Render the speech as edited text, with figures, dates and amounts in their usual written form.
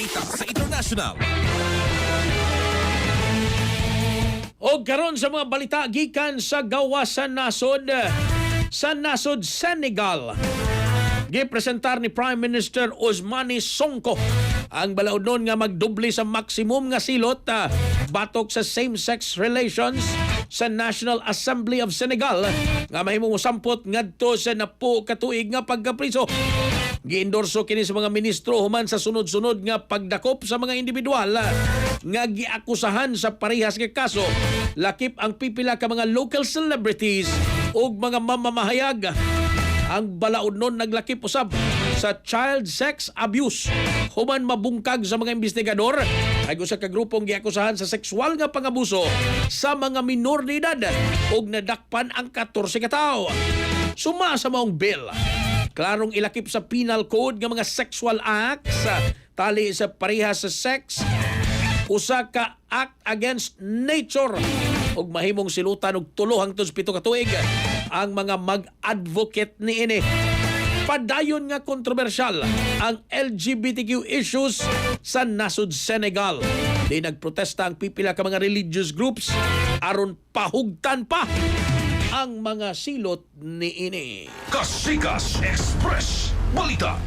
balita sa international. O karon sa mga balita gikan sa gawasan nasod sa nasod Senegal. Gipresentar ni Prime Minister Ousmane Sonko ang balaod nun nga magdubli sa maximum nga silot batok sa same-sex relations sa National Assembly of Senegal nga mahimong mosampot ngadto sa 10 ka tuig nga pagkapriso. Giendorso kini sa mga ministro human sa sunod-sunod nga pagdakop sa mga individual nga giakusahan sa parehas nga kaso. Lakip ang pipila ka mga local celebrities ug mga mamamahayag. Ang balaod nun naglakip usab sa child sex abuse. Human mabungkag sa mga investigador ay usa ka grupong giakusahan sa sexual nga pangabuso sa mga minor de edad ug nadakpan ang 14 ka tawo. Suma sa maong bill, klarong ilakip sa penal code nga mga sexual acts tali sa parehas sa sex, usa ka act against nature ug mahimong silutan og 3 hangtod sa 7 ka tuig ang mga mag-advocate niini. Padayon nga kontrobersyal ang LGBTQ issues sa nasod Senegal. Di nagprotesta ang pipila ka mga religious groups aron pahugtan pa ang mga silot niini. Kasikas Express Balita.